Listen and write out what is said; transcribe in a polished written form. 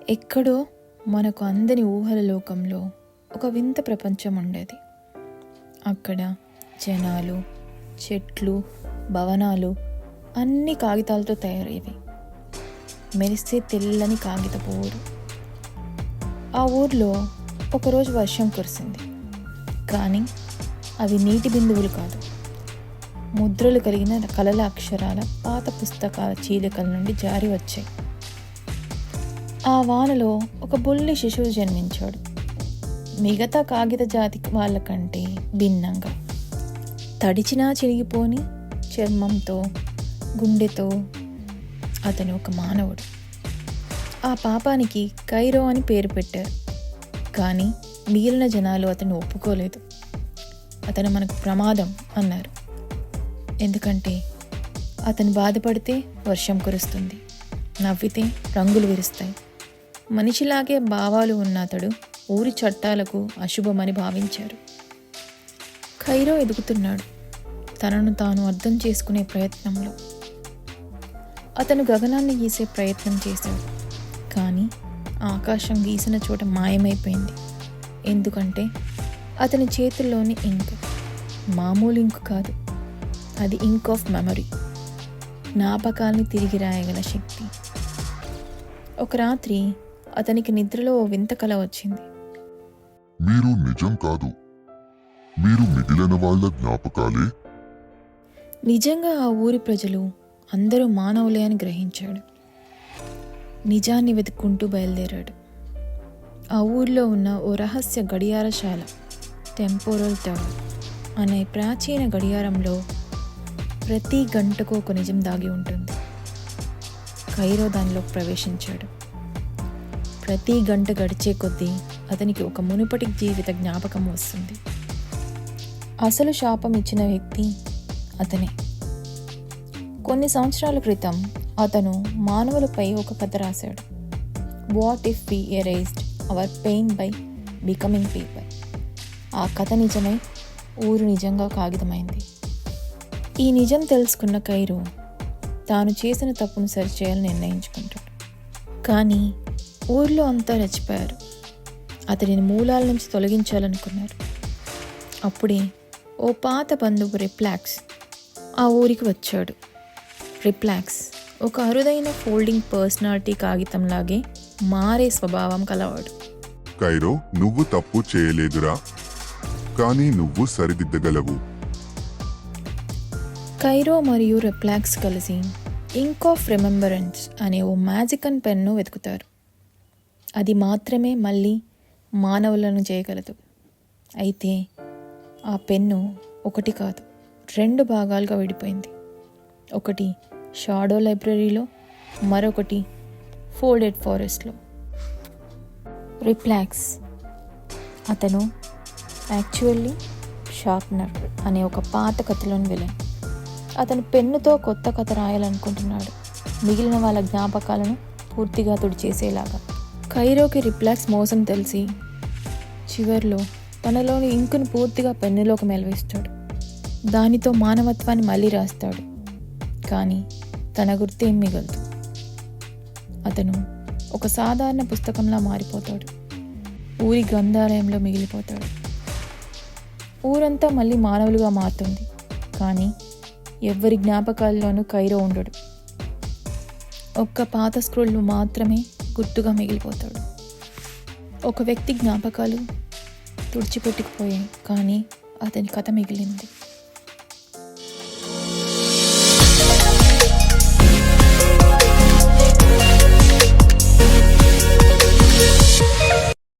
ఎక్కడో మనకు అందని ఊహల లోకంలో ఒక వింత ప్రపంచం ఉండేది. అక్కడ జనాలు, చెట్లు, భవనాలు అన్నీ కాగితాలతో తయారయ్యేవి. మెరిసే తెల్లని కాగితపు ఊరు. ఆ ఊర్లో ఒకరోజు వర్షం కురిసింది. కానీ అవి నీటి బిందువులు కాదు, ముద్రలు కలిగిన కలల అక్షరాల పాత పుస్తకాల చీలికల నుండి జారి వచ్చాయి. ఆ వానలో ఒక బుల్లి శిశువు జన్మించాడు. మిగతా కాగిత జాతి వాళ్ళకంటే భిన్నంగా, తడిచినా చిరిగిపోని చర్మంతో, గుండెతో అతను ఒక మానవుడు. ఆ పాపానికి కైరో అని పేరు పెట్టారు. కానీ మిగిలిన జనాలు అతను ఒప్పుకోలేదు. అతను మనకు ప్రమాదం అన్నారు. ఎందుకంటే అతను బాధపడితే వర్షం కురుస్తుంది, నవ్వితే రంగులు విరుస్తాయి. మనిషిలాగే భావాలు ఉన్న అతడు ఊరి చట్టాలకు అశుభమని భావించారు. కైరో ఎదుగుతున్నాడు, తనను తాను అర్థం చేసుకునే ప్రయత్నంలో. అతను గగనాన్ని గీసే ప్రయత్నం చేశాడు. కానీ ఆకాశం గీసిన చోట మాయమైపోయింది. ఎందుకంటే అతని చేతుల్లోని ఇంక్ మామూలు ఇంక్ కాదు, అది ఇంక్ ఆఫ్ మెమరీ, జ్ఞాపకాల్ని తిరిగి రాయగల శక్తి. ఒక రాత్రి అతనికి నిద్రలో ఓ వింత కల వచ్చింది. మీరు నిజం కాదు, మీరు మిగిలిన వాళ్ళ జ్ఞాపకాలే. నిజంగా ఆ ఊరి ప్రజలు అందరూ మానవులే అని గ్రహించాడు. నిజాన్ని వెతుక్కుంటూ బయలుదేరాడు. ఆ ఊర్లో ఉన్న ఓ రహస్య గడియారశాల, టెంపోరల్ టవర్ అనే ప్రాచీన గడియారంలో ప్రతి గంటకు ఒక నిజం దాగి ఉంటుంది. కైరో దానిలో ప్రవేశించాడు. ప్రతి గంట గడిచే కొద్దీ అతనికి ఒక మునుపటి జీవిత జ్ఞాపకం వస్తుంది. అసలు శాపం ఇచ్చిన వ్యక్తి అతనే. కొన్ని సంవత్సరాల క్రితం అతను మానవులపై ఒక కథ రాశాడు. What if we erased our pain by becoming people. ఆ కథ నిజమై ఊరు నిజంగా కాగితమైంది. ఈ నిజం తెలుసుకున్న కైరో తాను చేసిన తప్పును సరిచేయాలని నిర్ణయించుకుంటాడు. కానీ ఊర్లో అంతా రెచ్చిపోయారు. అతడిని మూలాల నుంచి తొలగించాలనుకున్నారు. అప్పుడే ఓ పాత బంధువు రిప్లాక్స్ ఆ ఊరికి వచ్చాడు. రిప్లాక్స్ ఒక అరుదైన ఫోల్డింగ్ పర్సనాలిటీ కాగితంలాగే మారే స్వభావం కలవాడు. కైరో, నువ్వు తప్పు చేయలేదురా, కానీ నువ్వు సరిదిద్దగలవు. కైరో మరియు రిప్లాక్స్ కలిసి ఇంక్ ఆఫ్ రిమెంబరెన్స్ అనే ఓ మ్యాజికల్ పెన్ను వెతుకుతారు. అది మాత్రమే మళ్ళీ మానవులను చేయగలదు. అయితే ఆ పెన్ను ఒకటి కాదు, 2 భాగాలుగా విడిపోయింది. ఒకటి షాడో లైబ్రరీలో, మరొకటి ఫోల్డెడ్ ఫారెస్ట్లో. రిప్లాక్స్ అతను యాక్చువల్లీ షార్ప్నర్ అనే ఒక పాత కథలోని విలన్. అతను పెన్నుతో కొత్త కథ రాయాలనుకుంటున్నాడు, మిగిలిన వాళ్ళ జ్ఞాపకాలను పూర్తిగా తుడిచేసేలాగా. కైరోకి రిప్లాక్స్ మోసం తెలిసి చివర్లో తనలోని ఇంకును పూర్తిగా పెన్నులోకి మెలవేస్తాడు. దానితో మానవత్వాన్ని మళ్ళీ రాస్తాడు. కానీ తన గుర్తేం మిగలదు. అతను ఒక సాధారణ పుస్తకంలా మారిపోతాడు. ఊరి గ్రంథాలయంలో మిగిలిపోతాడు. ఊరంతా మళ్ళీ మానవులుగా మారుతుంది. కానీ ఎవ్వరి జ్ఞాపకాల్లోనూ కైరో ఉండడు. ఒక్క పాత స్క్రోల్ మాత్రమే గుర్తుగా మిగిలిపోతాడు. ఒక వ్యక్తి జ్ఞాపకాలు తుడిచిపెట్టుకుపోయాయి, కానీ అతని కథ మిగిలింది.